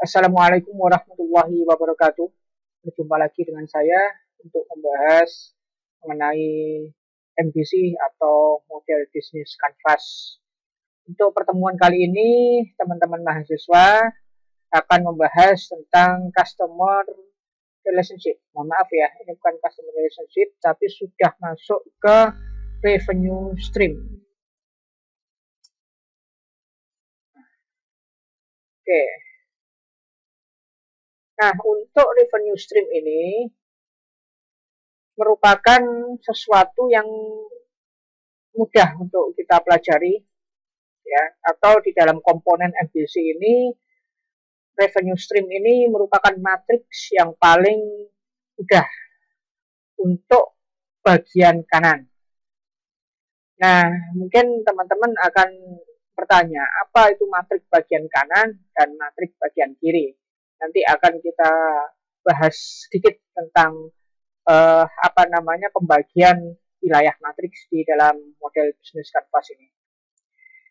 Assalamualaikum warahmatullahi wabarakatuh. Berjumpa lagi dengan saya untuk membahas mengenai MBC atau model bisnis kanvas. Untuk pertemuan kali ini, teman-teman mahasiswa akan membahas tentang customer relationship. Mohon maaf ya, ini bukan customer relationship, tapi sudah masuk ke revenue stream. Oke. Nah, untuk revenue stream ini merupakan sesuatu yang mudah untuk kita pelajari, ya. Atau di dalam komponen MBC ini, revenue stream ini merupakan matriks yang paling mudah untuk bagian kanan. Nah, mungkin teman-teman akan bertanya, apa itu matriks bagian kanan dan matriks bagian kiri? Nanti akan kita bahas sedikit tentang pembagian wilayah matriks di dalam model bisnis kanvas ini.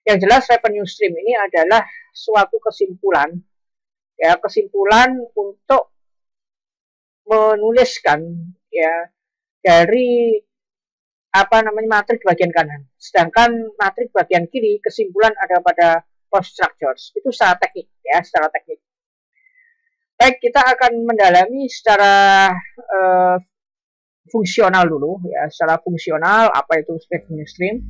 Yang jelas revenue stream ini adalah suatu kesimpulan, ya, kesimpulan untuk menuliskan, ya, dari matriks bagian kanan. Sedangkan matriks bagian kiri kesimpulan ada pada cost structures. Itu secara teknik, ya, secara teknik. Baik, kita akan mendalami secara fungsional dulu, ya, secara fungsional apa itu revenue stream.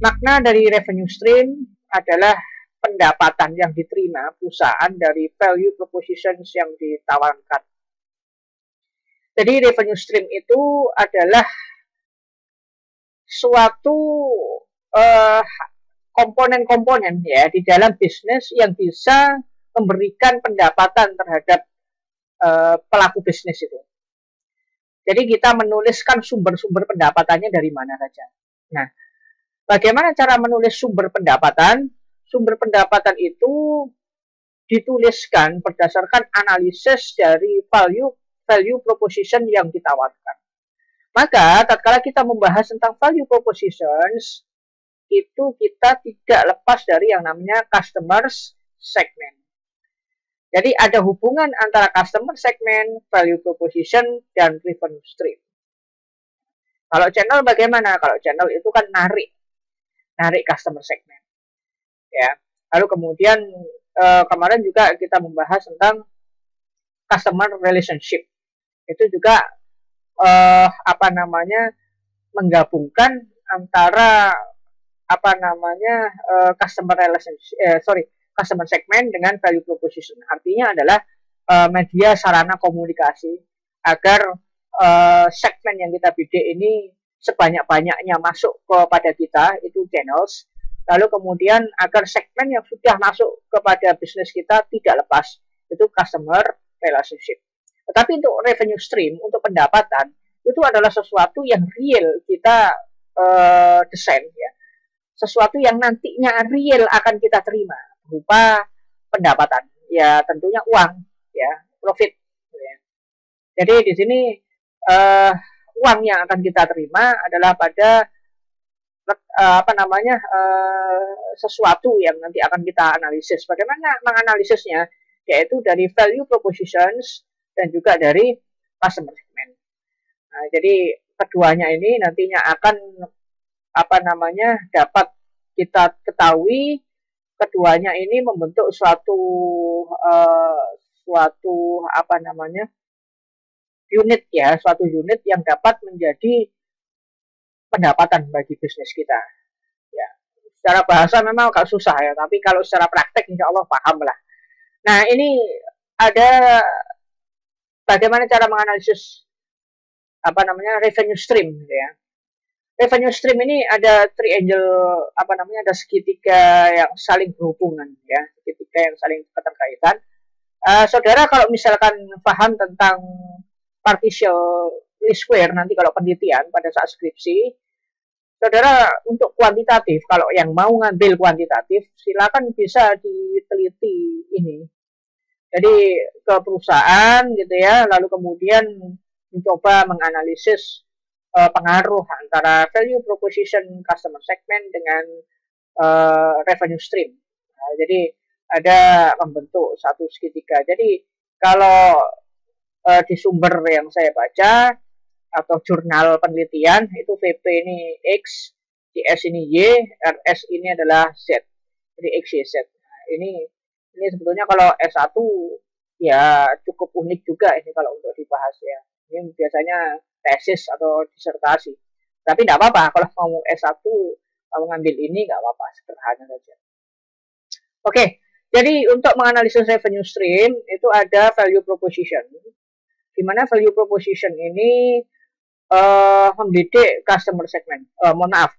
Makna dari revenue stream adalah pendapatan yang diterima perusahaan dari value propositions yang ditawarkan. Jadi revenue stream itu adalah suatu komponen-komponen, ya, di dalam bisnis yang bisa memberikan pendapatan terhadap pelaku bisnis itu. Jadi kita menuliskan sumber-sumber pendapatannya dari mana saja. Nah, bagaimana cara menulis sumber pendapatan? Sumber pendapatan itu dituliskan berdasarkan analisis dari value proposition yang ditawarkan. Maka, tatkala kita membahas tentang value propositions, itu kita tidak lepas dari yang namanya customer segment. Jadi ada hubungan antara customer segment, value proposition, dan revenue stream. Kalau channel bagaimana? Kalau channel itu kan narik customer segment. Ya. Lalu kemudian kemarin juga kita membahas tentang customer relationship. Itu juga menggabungkan antara customer segment dengan value proposition. Artinya adalah media sarana komunikasi agar segmen yang kita bidik ini sebanyak-banyaknya masuk kepada kita, itu channels. Lalu kemudian agar segmen yang sudah masuk kepada bisnis kita tidak lepas, itu customer relationship. Tetapi untuk revenue stream, untuk pendapatan, itu adalah sesuatu yang real kita desain, ya. Sesuatu yang nantinya real akan kita terima berupa pendapatan, ya, tentunya uang, ya, profit, ya. Jadi di sini uang yang akan kita terima adalah pada sesuatu yang nanti akan kita analisis. Bagaimana menganalisisnya? Yaitu dari value propositions dan juga dari customer segment. Nah, jadi keduanya ini nantinya akan dapat kita ketahui, keduanya ini membentuk suatu unit, ya, suatu unit yang dapat menjadi pendapatan bagi bisnis kita, ya. Secara bahasa memang agak susah, ya, tapi kalau secara praktek insya Allah paham lah. Nah, ini ada bagaimana cara menganalisis revenue stream, ya. Revenue stream ini ada triangle, ada segitiga yang saling berhubungan, ya, segitiga yang saling keterkaitan. Saudara kalau misalkan paham tentang partial least square nanti kalau penelitian pada saat skripsi, saudara untuk kuantitatif, kalau yang mau ngambil kuantitatif, silakan bisa diteliti ini. Jadi ke perusahaan gitu, ya, lalu kemudian mencoba menganalisis pengaruh antara value proposition customer segment dengan revenue stream. Nah, jadi ada membentuk satu segitiga. Jadi kalau di sumber yang saya baca atau jurnal penelitian itu VP ini X, CS ini Y, RS ini adalah Z. Jadi X, Y, Z. Nah, ini sebetulnya kalau S1 ya cukup unik juga ini kalau untuk dibahas ya. Ini biasanya tesis atau disertasi. Tapi tidak apa-apa kalau mau S1 mau ngambil ini nggak apa-apa, sederhana saja. Oke, jadi untuk menganalisis revenue stream itu ada value proposition. Di mana value proposition ini membidik customer segment. Mohon maaf,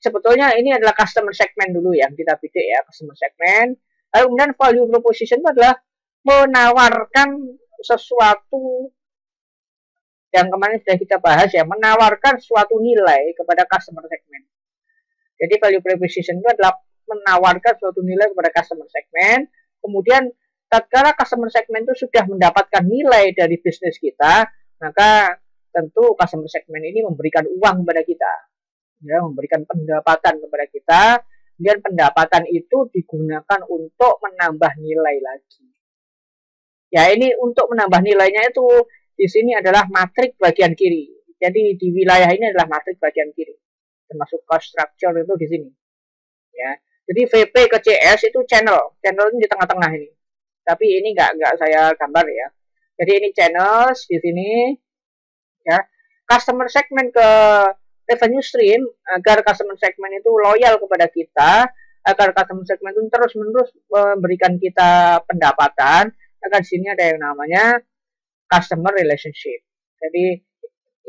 sebetulnya ini adalah customer segment dulu yang kita bidik ya, customer segment. Lalu kemudian value proposition itu adalah menawarkan sesuatu yang kemarin sudah kita bahas ya, menawarkan suatu nilai kepada customer segment. Jadi value proposition itu adalah menawarkan suatu nilai kepada customer segment. Kemudian tatkala customer segment itu sudah mendapatkan nilai dari bisnis kita, maka tentu customer segment ini memberikan uang kepada kita, ya, memberikan pendapatan kepada kita. Dan pendapatan itu digunakan untuk menambah nilai lagi. Ya, ini untuk menambah nilainya itu di sini adalah matrik bagian kiri. Jadi di wilayah ini adalah matrik bagian kiri, termasuk cost structure itu di sini. Ya, jadi VP ke CS itu channel ini di tengah-tengah ini. Tapi ini nggak saya gambar ya. Jadi ini channels di sini. Ya, customer segment ke revenue stream agar customer segment itu loyal kepada kita, agar customer segment itu terus-menerus memberikan kita pendapatan. Maka di sini ada yang namanya customer relationship. Jadi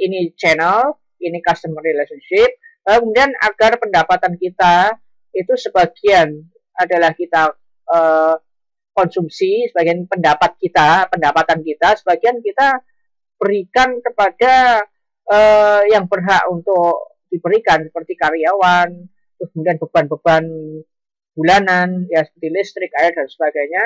ini channel, ini customer relationship. Kemudian agar pendapatan kita itu sebagian adalah kita konsumsi, sebagian pendapatan kita, sebagian kita berikan kepada yang berhak untuk diberikan seperti karyawan, kemudian beban-beban bulanan ya seperti listrik, air dan sebagainya,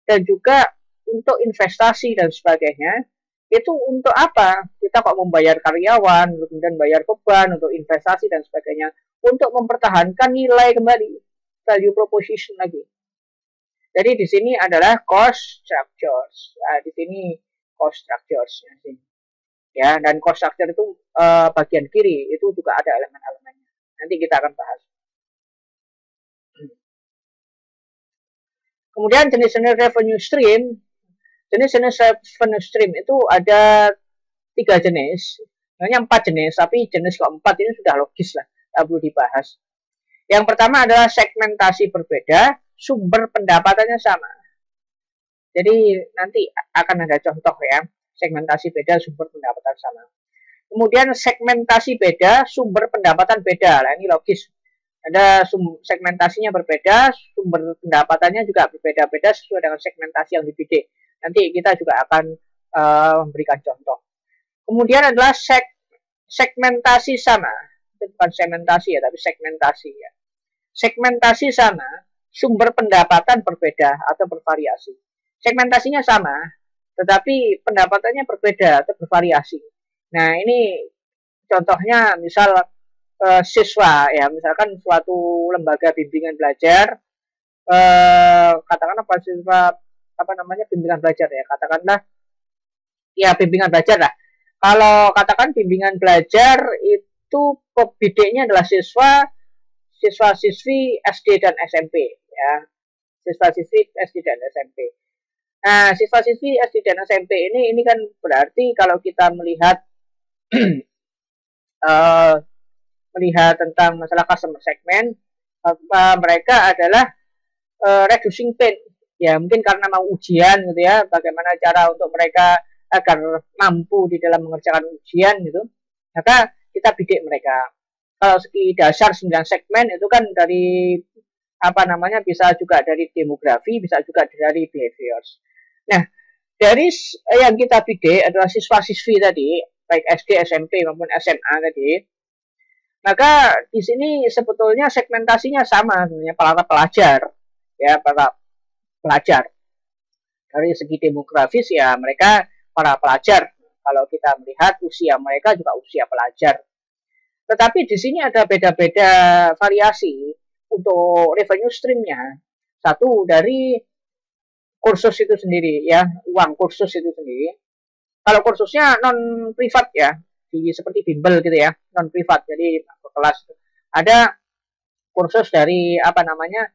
dan juga untuk investasi dan sebagainya. Itu untuk apa? Kita kok membayar karyawan, kemudian bayar beban untuk investasi dan sebagainya, untuk mempertahankan nilai kembali, value proposition lagi. Jadi di sini adalah cost structures. Nah, di sini cost structures. Ya, dan cost structure itu bagian kiri itu juga ada elemen-elemennya. Nanti kita akan bahas. Kemudian jenis-jenis revenue stream. Jenis-jenis revenue stream itu ada 3 jenis. Sebenarnya 4 jenis, tapi jenis keempat ini sudah logis lah, tak perlu dibahas. Yang pertama adalah segmentasi berbeda, sumber pendapatannya sama. Jadi nanti akan ada contoh ya, segmentasi beda, sumber pendapatan sama. Kemudian segmentasi beda, sumber pendapatan beda. Nah, ini logis. Ada segmentasinya berbeda, sumber pendapatannya juga berbeda-beda sesuai dengan segmentasi yang dibidik. Nanti kita juga akan memberikan contoh. Kemudian adalah segmentasi sama. Itu bukan segmentasi ya, tapi segmentasi ya. Segmentasi sama, sumber pendapatan berbeda atau bervariasi. Segmentasinya sama, tetapi pendapatannya berbeda atau bervariasi. Nah, ini contohnya misal siswa ya, misalkan suatu lembaga bimbingan belajar, katakanlah siswa bimbingan belajar ya, katakanlah ya bimbingan belajar lah. Kalau katakan bimbingan belajar itu pembidiknya adalah siswa-siswi SD dan SMP ya. Siswa-siswi SD dan SMP. Nah, siswa-siswi SD dan SMP ini kan berarti kalau kita melihat melihat tentang masalah customer segment, mereka adalah reducing pain. Ya, mungkin karena mau ujian gitu ya, bagaimana cara untuk mereka agar mampu di dalam mengerjakan ujian gitu. Maka kita bidik mereka. Kalau segi dasar 9 segmen itu kan dari bisa juga dari demografi, bisa juga dari behaviors. Nah, dari yang kita bidik adalah siswa-siswi tadi, baik SD, SMP maupun SMA tadi. Maka di sini sebetulnya segmentasinya sama sebenarnya, para pelajar. Ya, para pelajar. Dari segi demografis ya mereka para pelajar. Kalau kita melihat usia mereka juga usia pelajar. Tetapi di sini ada beda-beda variasi untuk revenue streamnya. Satu dari kursus itu sendiri ya, uang kursus itu sendiri. Kalau kursusnya non privat ya, seperti bimbel gitu ya, non privat. Jadi kelas ada kursus dari apa namanya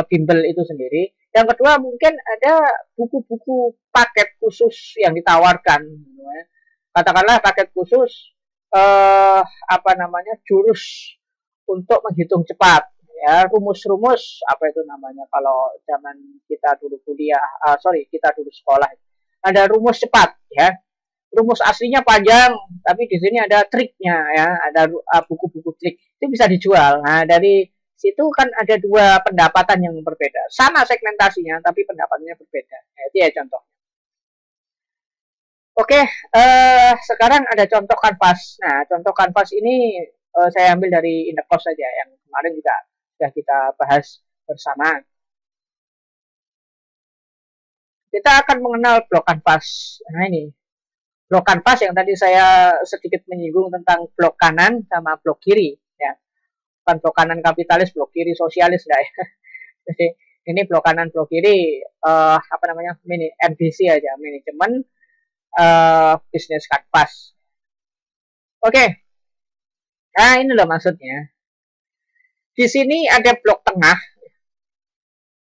bimbel itu sendiri. Yang kedua mungkin ada buku-buku paket khusus yang ditawarkan. Katakanlah paket khusus apa namanya jurus untuk menghitung cepat. Ya, rumus-rumus apa itu namanya kalau zaman kita dulu kuliah, kita dulu sekolah. Ada rumus cepat ya. Rumus aslinya panjang, tapi di sini ada triknya ya, ada buku-buku trik. Itu bisa dijual. Nah, dari situ kan ada dua pendapatan yang berbeda. Sama segmentasinya, tapi pendapatannya berbeda. Nah, itu ya contoh. Oke, sekarang ada contoh kanvas. Nah, contoh kanvas ini saya ambil dari Indekos saja, yang kemarin juga sudah kita bahas bersama. Kita akan mengenal blok kanvas. Nah, ini blok kanvas yang tadi saya sedikit menyinggung tentang blok kanan sama blok kiri. Ya, bukan blok kanan kapitalis, blok kiri sosialis, enggak ya. Jadi ini blok kanan, blok kiri apa namanya, MBC aja, manajemen bisnis kanvas. Oke, nah ini loh maksudnya. Di sini ada blok tengah.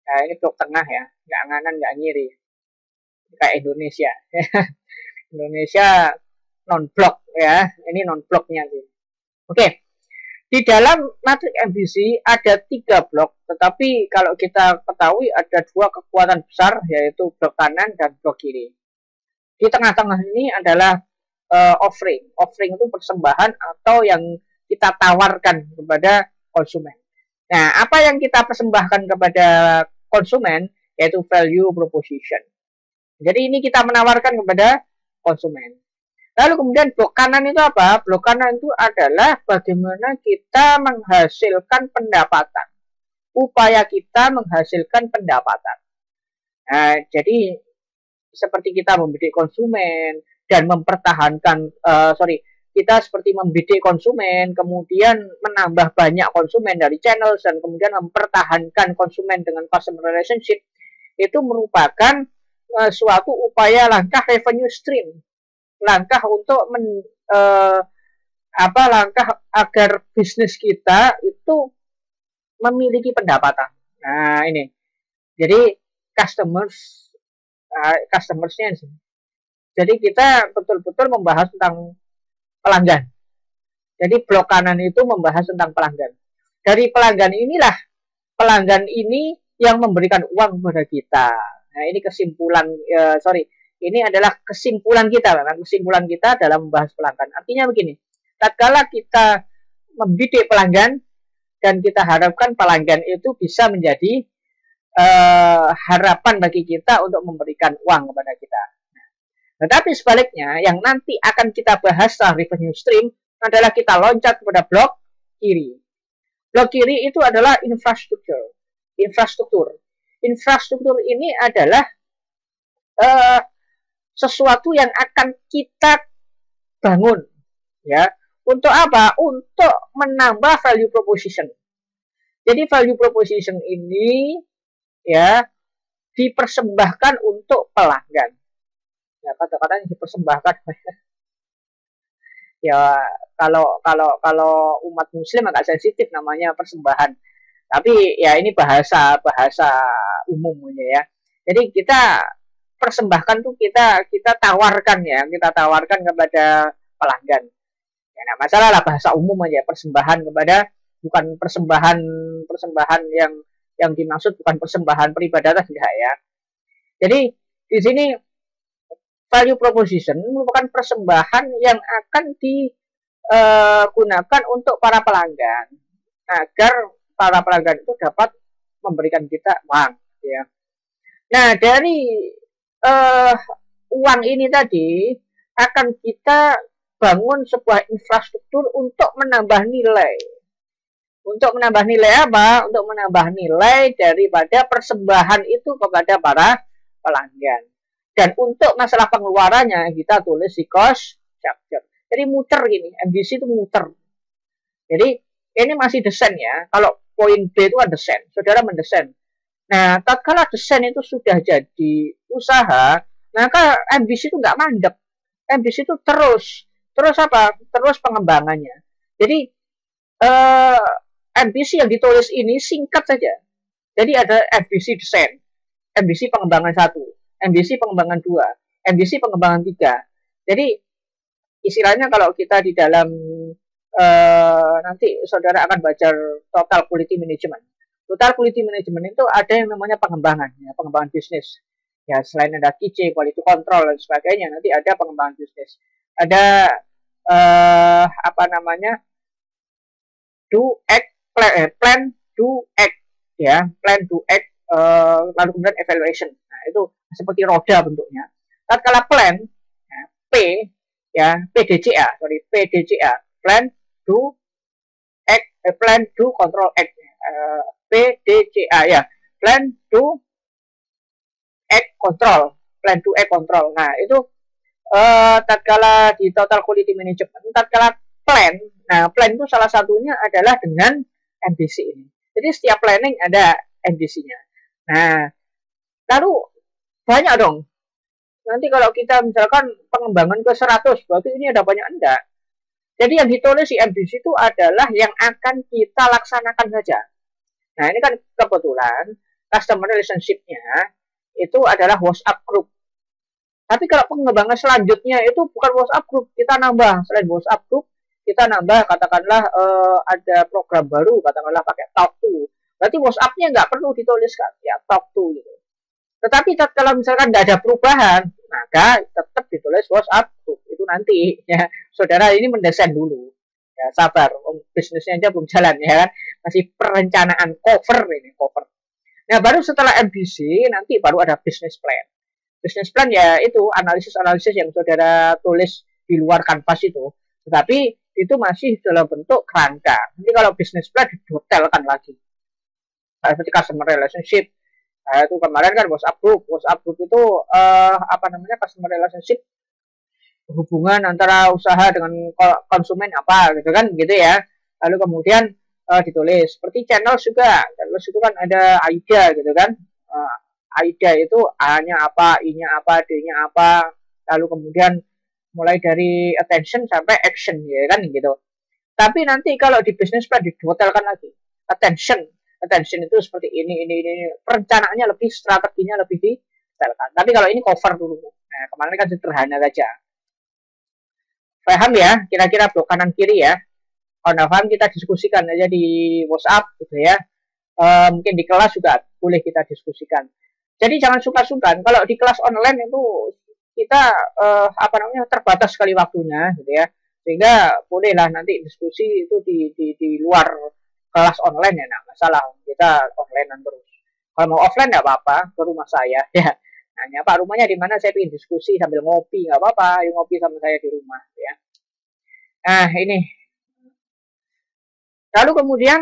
Nah ini blok tengah ya, nggak nganan nggak kiri, kayak Indonesia. Indonesia non blok ya, ini non bloknya sih. Oke, di dalam matriks MBC ada 3 blok, tetapi kalau kita ketahui ada 2 kekuatan besar, yaitu blok kanan dan blok kiri. Di tengah-tengah ini adalah offering. Offering itu persembahan atau yang kita tawarkan kepada konsumen. Nah, apa yang kita persembahkan kepada konsumen yaitu value proposition. Jadi ini kita menawarkan kepada konsumen. Lalu kemudian blok kanan itu apa? Blok kanan itu adalah bagaimana kita menghasilkan pendapatan. Upaya kita menghasilkan pendapatan. Nah, jadi seperti kita membidik konsumen dan mempertahankan, kita seperti membidik konsumen, kemudian menambah banyak konsumen dari channel, dan kemudian mempertahankan konsumen dengan customer relationship, itu merupakan suatu upaya langkah revenue stream, langkah untuk langkah agar bisnis kita itu memiliki pendapatan. Nah ini, jadi customersnya sih. Jadi kita betul-betul membahas tentang pelanggan. Jadi blok kanan itu membahas tentang pelanggan. Dari pelanggan inilah, pelanggan ini yang memberikan uang kepada kita. Nah ini kesimpulan, ini adalah kesimpulan kita. Kesimpulan kita dalam membahas pelanggan. Artinya begini, tatkala kita membidik pelanggan dan kita harapkan pelanggan itu bisa menjadi harapan bagi kita untuk memberikan uang kepada kita. Tetapi sebaliknya, yang nanti akan kita bahas setelah revenue stream adalah kita loncat kepada blok kiri. Blok kiri itu adalah infrastruktur. Infrastruktur ini adalah sesuatu yang akan kita bangun, ya. Untuk apa? Untuk menambah value proposition. Jadi value proposition ini ya dipersembahkan untuk pelanggan. Ya kata-kata yang dipersembahkan. Ya kalau umat muslim agak sensitif namanya persembahan. Tapi ya ini bahasa umumnya ya. Jadi kita persembahkan tuh kita tawarkan ya, kita tawarkan kepada pelanggan. Ya nah, masalah lah bahasa umum aja, persembahan kepada, bukan persembahan yang dimaksud bukan persembahan peribadatan enggak ya. Jadi di sini value proposition merupakan persembahan yang akan digunakan untuk para pelanggan agar para pelanggan itu dapat memberikan kita uang ya. Nah dari uang ini tadi akan kita bangun sebuah infrastruktur untuk menambah nilai. Untuk menambah nilai apa? Untuk menambah nilai daripada persembahan itu kepada para pelanggan. Dan untuk masalah pengeluarannya kita tulis di cost structure. Jadi muter gini, MBC itu muter. Jadi ini masih desain ya. Kalau poin B itu kan desain. Saudara mendesain. Nah, tatkala desain itu sudah jadi usaha, maka MBC itu nggak mandek. MBC itu terus apa? Terus pengembangannya. Jadi eh, MBC yang ditulis ini singkat saja. Jadi ada MBC desain, MBC pengembangan 1, MBC pengembangan 2, MBC pengembangan 3. Jadi istilahnya kalau kita di dalam nanti saudara akan belajar total quality management. Total quality management itu ada yang namanya pengembangan, ya, pengembangan bisnis. Ya, selain ada QC, quality control dan sebagainya, nanti ada pengembangan bisnis. Ada apa namanya? Do act, plan, do act, ya, plan, do act, lalu kemudian evaluation. Nah, itu seperti roda bentuknya. Tatkala plan, ya, P, ya, PDCA, sorry, PDCA, plan, do act, plan, do, control, act, PDCA, ya, plan, do, act, control, plan, do, act, control. Nah, itu tatkala di total quality management, tatkala plan, nah plan itu salah satunya adalah dengan MBC ini. Jadi setiap planning ada MBC-nya. Nah, lalu banyak dong. Nanti kalau kita misalkan pengembangan ke 100, berarti ini ada banyak enggak. Jadi yang ditulis di MBC itu adalah yang akan kita laksanakan saja. Nah, ini kan kebetulan customer relationship-nya itu adalah WhatsApp group. Tapi kalau pengembangan selanjutnya itu bukan WhatsApp group, kita nambah selain WhatsApp group, kita nambah katakanlah ada program baru, katakanlah pakai Talk to. Berarti WhatsApp-nya nggak perlu dituliskan, ya Talk to gitu. Tetapi kalau misalkan nggak ada perubahan, maka tetap ditulis WhatsApp group. Itu nanti ya, saudara ini mendesain dulu. Ya, sabar, bisnisnya aja belum jalan ya kan, masih perencanaan cover ini cover. Nah, baru setelah MBC nanti baru ada business plan. Business plan ya itu analisis-analisis yang saudara tulis di luar kanvas itu, tetapi itu masih dalam bentuk kerangka. Nanti kalau business plan didetailkan lagi. Seperti customer relationship, itu kemarin kan WhatsApp group itu apa namanya, customer relationship, hubungan antara usaha dengan konsumen apa gitu kan gitu ya. Lalu kemudian ditulis seperti channel juga, terus itu kan ada AIDA gitu kan. AIDA itu A-nya apa, I-nya apa, D-nya apa, lalu kemudian mulai dari attention sampai action ya kan gitu. Tapi nanti kalau di business plan didetailkan lagi. Attention itu seperti ini, perencanaannya lebih, strateginya lebih didetailkan. Tapi kalau ini cover dulu. Nah, kemarin kan sederhana saja. Paham ya, kira-kira blok kanan kiri ya. Kalau nggak paham kita diskusikan aja di WhatsApp gitu ya. Mungkin di kelas juga boleh kita diskusikan. Jadi jangan suka-sukan. Kalau di kelas online itu kita apa namanya, terbatas sekali waktunya gitu ya. Sehingga bolehlah nanti diskusi itu di luar kelas online ya, nah masalah, kita online terus. Kalau mau offline nggak apa-apa, ke rumah saya ya. Nanya, Pak, rumahnya di mana? Saya ingin diskusi sambil ngopi, nggak apa-apa, yuk ngopi sama saya di rumah ya. Nah, ini. Lalu kemudian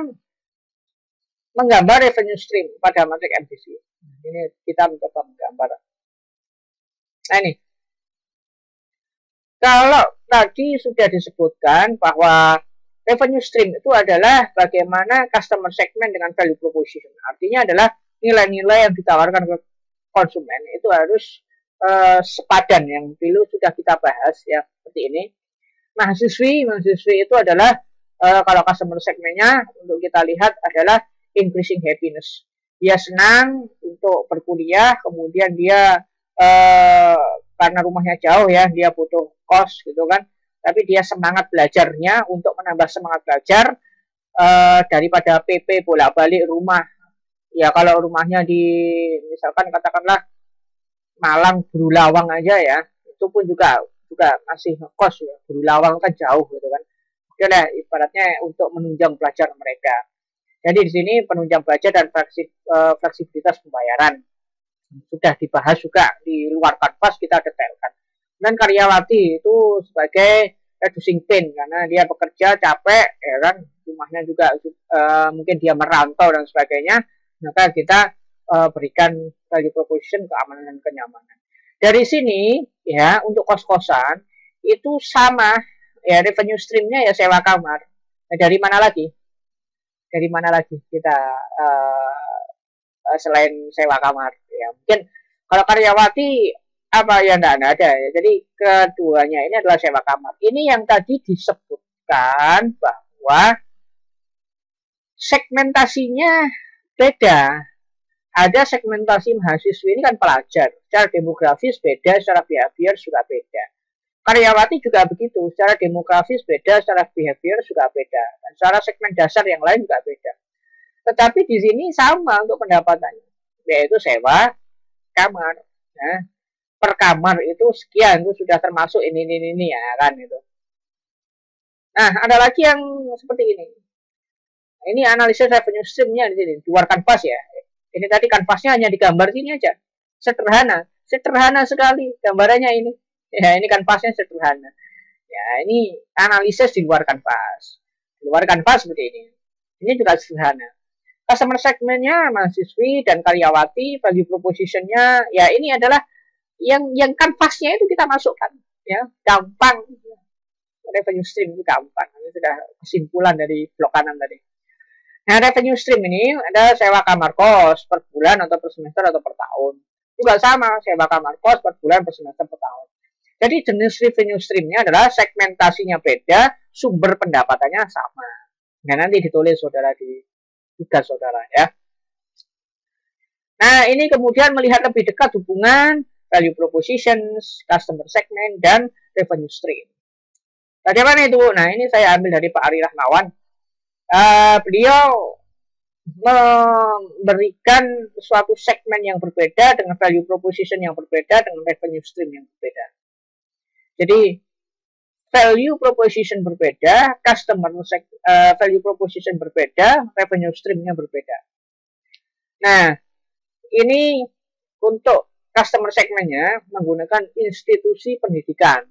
menggambar revenue stream pada matrik MVC. Ini kita mencoba menggambar. Nah, ini. Kalau tadi sudah disebutkan bahwa revenue stream itu adalah bagaimana customer segment dengan value proposition. Artinya adalah nilai-nilai yang ditawarkan ke konsumen itu harus sepadan, yang dulu sudah kita bahas ya, seperti ini. Mahasiswi itu adalah kalau customer segmentnya untuk kita lihat adalah increasing happiness. Dia senang untuk berkuliah, kemudian dia karena rumahnya jauh ya, dia butuh kos gitu kan, tapi dia semangat belajarnya untuk menambah semangat belajar daripada PP bolak-balik rumah. Ya kalau rumahnya di misalkan katakanlah Malang Brulawang aja ya, itu pun juga masih ngekos ya. Brulawang kan jauh gitu kan. Oke lah, ibaratnya untuk menunjang belajar mereka. Jadi di sini penunjang belajar dan fleksibilitas pembayaran sudah dibahas juga di luar kanvas, kita detailkan. Dan karyawati itu sebagai reducing pain karena dia bekerja capek ya kan, rumahnya juga mungkin dia merantau dan sebagainya, maka kita berikan value proposition, keamanan dan kenyamanan. Dari sini ya untuk kos-kosan itu sama ya, revenue streamnya ya sewa kamar. Nah, dari mana lagi kita selain sewa kamar. Ya, mungkin kalau karyawati apa ya enggak ada ya. Jadi keduanya ini adalah sewa kamar. Ini yang tadi disebutkan bahwa segmentasinya beda. Ada segmentasi mahasiswa ini kan pelajar, secara demografis beda, secara behavior juga beda. Karyawati juga begitu, secara demografis beda, secara behavior juga beda, dan secara segmen dasar yang lain juga beda. Tetapi di sini sama untuk pendapatannya, yaitu sewa kamar. Nah, per kamar itu sekian, itu sudah termasuk ini ya kan itu. Nah, ada lagi yang seperti ini. Ini analisis revenue stream-nya di sini, luar kanvas ya. Ini tadi kanvasnya hanya digambar sini aja. Sederhana sekali gambarannya ini. Ya, ini kanvasnya sederhana. Ya, ini analisis di luar kanvas. Di luar kanvas seperti ini. Ini juga sederhana. Customer segmentnya mahasiswi dan karyawati, value proposition-nya ya ini adalah yang kanvasnya itu kita masukkan. Ya, gampang. Revenue stream itu gampang. Ini sudah kesimpulan dari blok kanan tadi. Nah, revenue stream ini ada sewa kamar kos per bulan atau per semester atau per tahun. Juga sama, sewa kamar kos per bulan, per semester, per tahun. Jadi jenis revenue streamnya adalah segmentasinya beda, sumber pendapatannya sama. Nah, nanti ditulis saudara di tugas saudara ya. Nah, ini kemudian melihat lebih dekat hubungan value propositions, customer segment, dan revenue stream. Bagaimana itu? Nah, ini saya ambil dari Pak Ari Rahmawan. Beliau memberikan suatu segmen yang berbeda dengan value proposition yang berbeda dengan revenue stream yang berbeda. Jadi value proposition berbeda, customer value proposition berbeda, revenue streamnya berbeda. Nah, ini untuk customer segmennya menggunakan institusi pendidikan,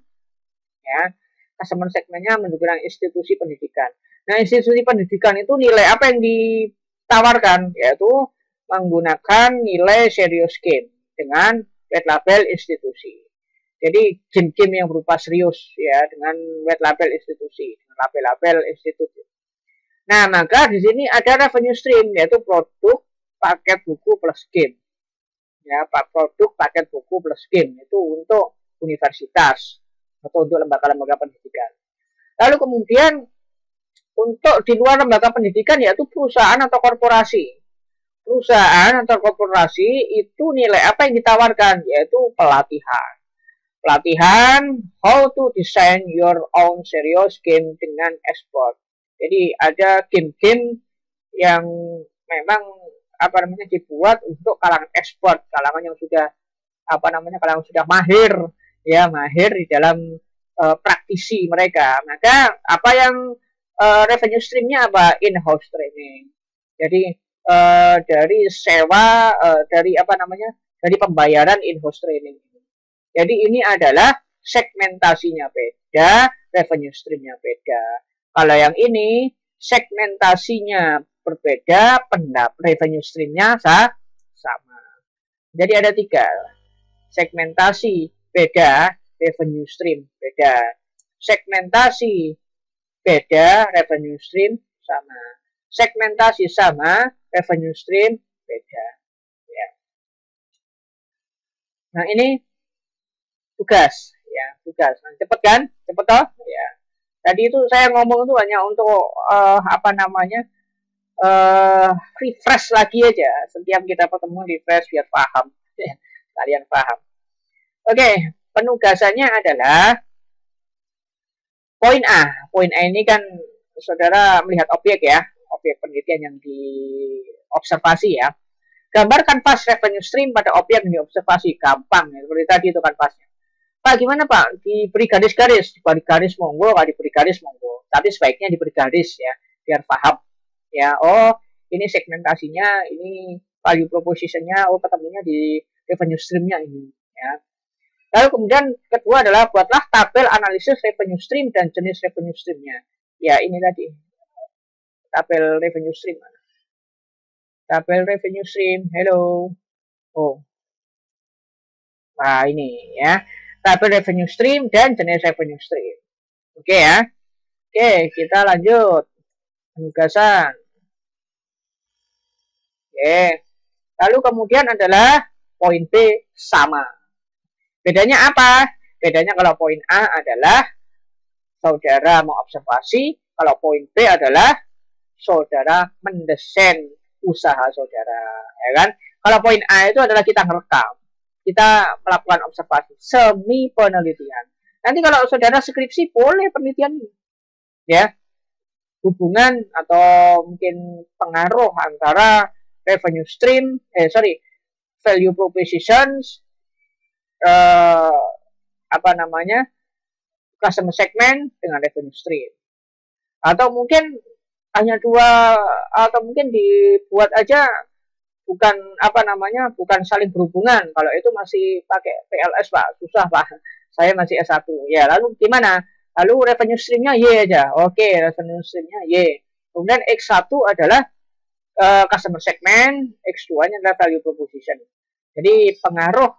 ya. Customer segmennya menggunakan institusi pendidikan. Nah, institusi pendidikan itu nilai apa yang ditawarkan? Yaitu menggunakan nilai serious game dengan white label institusi. Jadi game-game yang berupa serius ya dengan white label institusi, dengan label-label institusi. Nah, maka di sini ada revenue stream yaitu produk paket buku plus game. Ya, produk paket buku plus game itu untuk universitas atau untuk lembaga-lembaga pendidikan. Lalu kemudian untuk di luar lembaga pendidikan yaitu perusahaan atau korporasi. Perusahaan atau korporasi itu nilai apa yang ditawarkan? Yaitu pelatihan. Pelatihan how to design your own serious game dengan export. Jadi ada game-game yang memang dibuat untuk kalangan ekspor, kalangan yang sudah kalangan sudah mahir di dalam praktisi mereka. Maka apa yang revenue streamnya apa? In-house training. Jadi dari sewa dari pembayaran in-house training. Jadi ini adalah segmentasinya beda, revenue streamnya beda. Kalau yang ini segmentasinya berbeda, revenue streamnya sama. Jadi ada 3. Segmentasi beda, revenue stream beda. Segmentasi beda, revenue stream sama. Segmentasi sama, revenue stream beda. Ya. Nah, ini tugas. Nah, cepet kan? Cepet toh? Ya. Tadi itu saya ngomong itu hanya untuk refresh lagi aja. Setiap kita ketemu refresh biar paham. Kalian paham. Oke, penugasannya adalah poin A. Poin A ini kan saudara melihat objek ya, objek penelitian yang diobservasi ya. Gambarkan fast revenue stream pada objek yang diobservasi. Gampang ya, seperti tadi itu kanvasnya. Pak, gimana Pak? Diberi garis-garis, diberi garis monggo, nggak diberi garis monggo. Tapi sebaiknya diberi garis ya, biar paham. Ya, oh ini segmentasinya, ini value propositionnya, oh ketemunya di revenue streamnya ini. Ya. Lalu kemudian kedua adalah buatlah tabel analisis revenue stream dan jenis revenue streamnya. Ya ini tadi tabel revenue stream. Tabel revenue stream, hello. Oh, nah ini ya tabel revenue stream dan jenis revenue stream. Oke ya. Oke, kita lanjut penugasan. Oke. Lalu kemudian adalah poin B sama. Bedanya apa? Bedanya kalau poin A adalah saudara mengobservasi, kalau poin B adalah saudara mendesain usaha saudara, ya kan? Kalau poin A itu adalah kita merekam, kita melakukan observasi, semi penelitian. Nanti kalau saudara skripsi boleh penelitian, ya, hubungan atau mungkin pengaruh antara revenue stream, value propositions, customer segment dengan revenue stream. Atau mungkin hanya dua, atau mungkin dibuat aja bukan saling berhubungan. Kalau itu masih pakai PLS Pak, susah Pak. Saya masih S1. Ya, lalu gimana? Lalu revenue streamnya Y aja. Oke, revenue streamnya Y. Kemudian X1 adalah customer segment, X2-nya adalah value proposition. Jadi pengaruh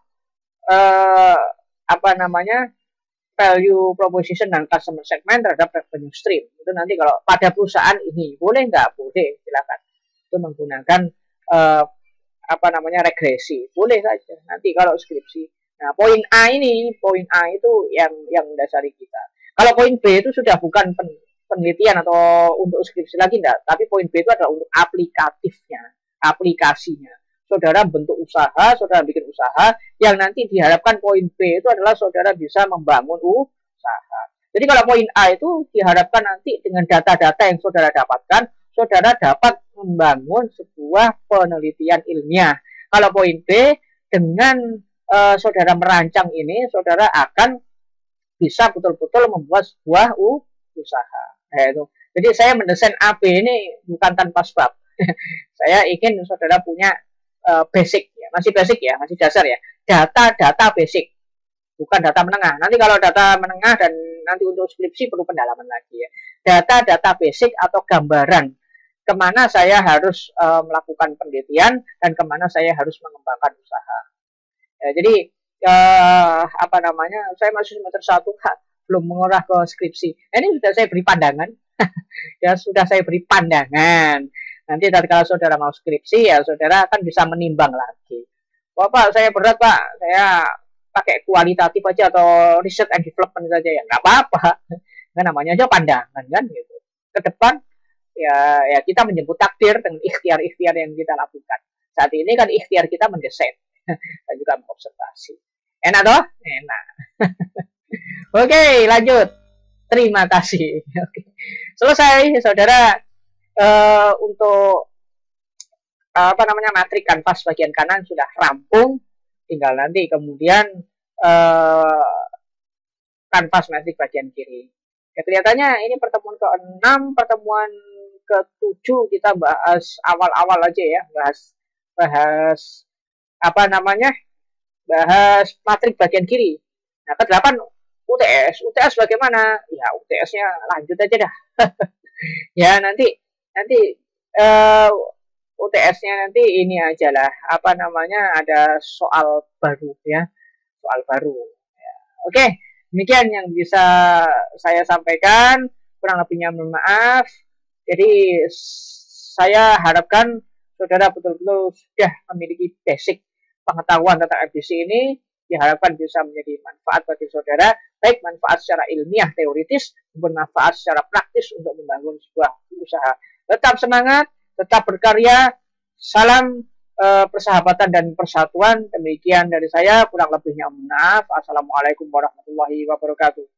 value proposition dan customer segment terhadap revenue stream. Itu nanti kalau pada perusahaan ini boleh nggak? Boleh, silakan. Itu menggunakan regresi. Boleh saja. Nanti kalau skripsi. Nah, poin A itu yang mendasari kita. Kalau poin B itu sudah bukan penelitian atau untuk skripsi lagi enggak, tapi poin B itu adalah untuk aplikatifnya, aplikasinya. Saudara bentuk usaha, saudara bikin usaha, yang nanti diharapkan poin B itu adalah saudara bisa membangun usaha. Jadi kalau poin A itu diharapkan nanti dengan data-data yang saudara dapatkan, saudara dapat membangun sebuah penelitian ilmiah. Kalau poin B, dengan saudara merancang ini, saudara akan bisa betul-betul membuat sebuah usaha. Nah, itu. Jadi saya mendesain AB ini bukan tanpa sebab. Saya ingin saudara punya basic, ya, masih basic ya, masih dasar ya, data basic, bukan data menengah. Nanti kalau data menengah dan nanti untuk skripsi perlu pendalaman lagi ya. Data basic atau gambaran kemana saya harus melakukan penelitian dan kemana saya harus mengembangkan usaha. Ya, jadi saya masih semester 1 belum mengarah ke skripsi. Ini sudah saya beri pandangan. Ya, sudah saya beri pandangan. Nanti kalau saudara mau skripsi, ya saudara kan bisa menimbang lagi. Pak, saya berat Pak, saya pakai kualitatif aja atau research and development saja ya, nggak apa-apa. Nah, namanya aja pandangan kan gitu. Ke depan ya kita menyebut takdir dengan ikhtiar-ikhtiar yang kita lakukan. Saat ini kan ikhtiar kita mendesain dan juga mengobservasi. Enak toh? Enak. Oke, lanjut. Terima kasih. Oke. Selesai, saudara. Untuk matrik kanvas bagian kanan sudah rampung, tinggal nanti kemudian kanvas matrik bagian kiri. Ya, kelihatannya ini pertemuan ke-6, pertemuan ke-7 kita bahas awal-awal aja ya, bahas matrik bagian kiri. Nah, ke-8 UTS bagaimana? Ya, UTS-nya lanjut aja dah. Ya, nanti UTS-nya nanti ini aja lah, ada soal baru ya, soal baru ya. Oke, demikian yang bisa saya sampaikan, kurang lebihnya mohon maaf. Jadi saya harapkan saudara betul-betul sudah memiliki basic pengetahuan tentang FBC ini, diharapkan bisa menjadi manfaat bagi saudara, baik manfaat secara ilmiah teoritis maupun manfaat secara praktis untuk membangun sebuah usaha. Tetap semangat, tetap berkarya. Salam persahabatan dan persatuan. Demikian dari saya, kurang lebihnya maaf. Assalamualaikum warahmatullahi wabarakatuh.